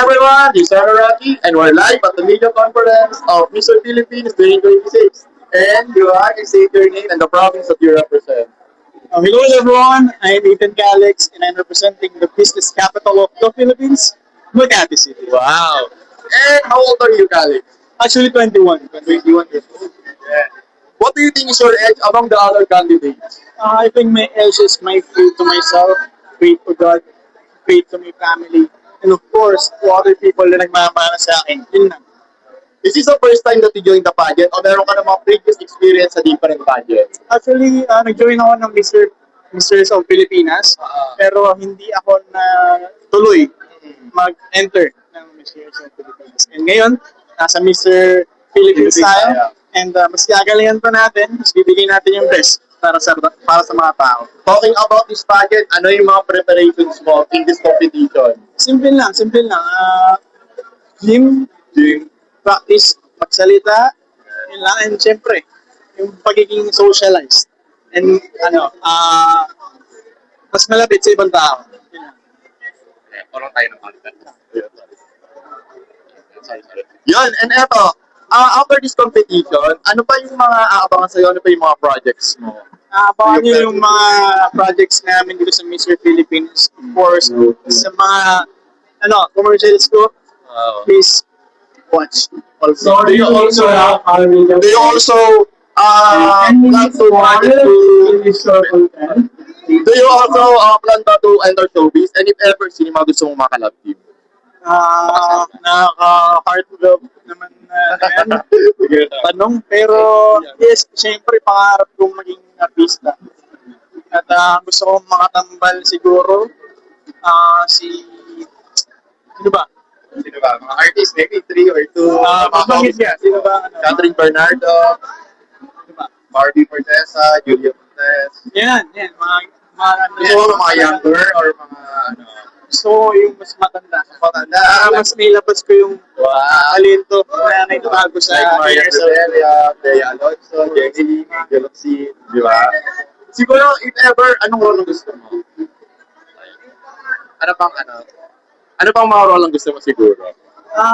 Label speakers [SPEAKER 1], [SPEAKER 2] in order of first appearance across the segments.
[SPEAKER 1] everyone, this is Rocky, and we're live at the media conference of Mr. Philippines 2026. And you are a state your name and the province that you represent.
[SPEAKER 2] Hello everyone, I'm Ethan Calix and I'm representing the business capital of the Philippines, Makati City.
[SPEAKER 1] Wow. And how old are you, Calix?
[SPEAKER 2] Actually 21.
[SPEAKER 1] 21 years old. Yeah. What do you think is your edge among the other candidates?
[SPEAKER 2] I think my edge is my faith to myself, faith to God, faith to my family, and of course, to other people na nagmamahal sa akin. Yun lang.
[SPEAKER 1] Is this the first time that you joined the pageant o meron ka na mga previous experience sa different pageants?
[SPEAKER 2] Actually, nag-join ako ng Mr. of Pilipinas, pero hindi ako na tuloy mag-enter ng Mr. of Pilipinas. And ngayon, nasa Mr. Philippines tayo, and mas gagalingan pa natin, mas bibigyan natin yung best para sa mga tao.
[SPEAKER 1] Talking about this pageant, ano yung mga preparations mo in this competition?
[SPEAKER 2] Simple lang, simple lang. Gym,
[SPEAKER 1] Jim?
[SPEAKER 2] practice, magsalita, yun lang. And syempre, yung pagiging socialized. And mas malapit sa ibang tao. Yun lang.
[SPEAKER 1] Parang tayo ng content. Yun, and eto, after this competition, ano pa yung mga aabangan sa'yo? Ano pa yung mga projects mo?
[SPEAKER 2] Baka nyo yung mga projects namin dito sa Mr. Philippines. Of course, sa mga commercials ko, please watch.
[SPEAKER 1] Also, do you also plan to do you also plan to enter showbiz? And if ever, sino mga gusto mong makalab team?
[SPEAKER 2] Nakaka-heartthrob naman yan. Tanong, pero yes, siyempre pangarap kong maging artista. At gusto kong makatambal siguro sino ba?
[SPEAKER 1] Sino ba? Mga artist, maybe 3 or 2.
[SPEAKER 2] Pagbanggit ka, sino ba?
[SPEAKER 1] Catherine Bernardo,
[SPEAKER 2] Sino ba?
[SPEAKER 1] Barbie Fortesa, Julia Fortes.
[SPEAKER 2] Yan, mga
[SPEAKER 1] Gusto mo mga younger or mga
[SPEAKER 2] gusto ko yung mas matanda.
[SPEAKER 1] matanda?
[SPEAKER 2] Para mas nilabas ko yung talento na naitago sa
[SPEAKER 1] Like Maria
[SPEAKER 2] years.
[SPEAKER 1] Celia, Bea Alonso, Jenny Lee, Galaxy, di ba? Siguro, if ever, anong role ang gusto mo? Ano pang mga role ang gusto mo siguro?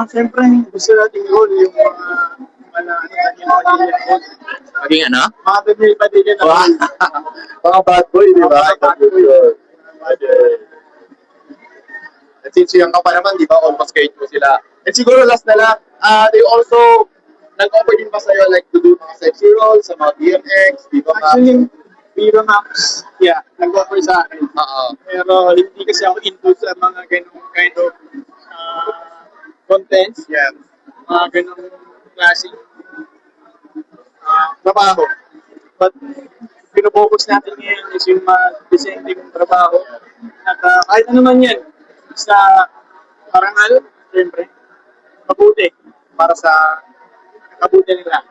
[SPEAKER 2] Siyempre, gusto nating role yung
[SPEAKER 1] Maging ano?
[SPEAKER 2] mga Daniel Padilla na
[SPEAKER 1] Wow.
[SPEAKER 2] role.
[SPEAKER 1] Mga bad boy, di ba?
[SPEAKER 2] Mga bad boy.
[SPEAKER 1] And since young ka pa naman, di ba, almost grade mo sila. And siguro last na lang, they also nag-offer din ba sa'yo like to do mga sexy roles sa mga BMX, di ba?
[SPEAKER 2] Actually, Biro Max, nag-offer sa akin. Pero hindi kasi ako into sa mga ganung kind of contents,
[SPEAKER 1] Yeah.
[SPEAKER 2] mga ganung klaseng trabaho. But pinopokus natin ngayon is yung mga decenteng trabaho. At kahit ano man yan, sa parangal, siyempre, mabuti para sa kabuti nila.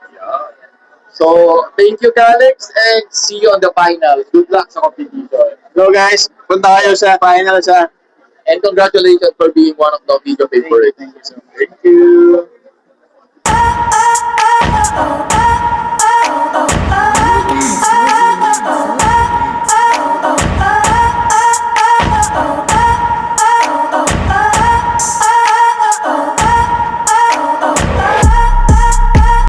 [SPEAKER 1] So, thank you, Calix, and see you on the final. Good luck sa competition.
[SPEAKER 2] So guys, punta kayo sa final sa
[SPEAKER 1] And congratulations for being one of the video favorites.
[SPEAKER 2] Thank you so much.
[SPEAKER 1] Thank you.
[SPEAKER 3] oh, oh.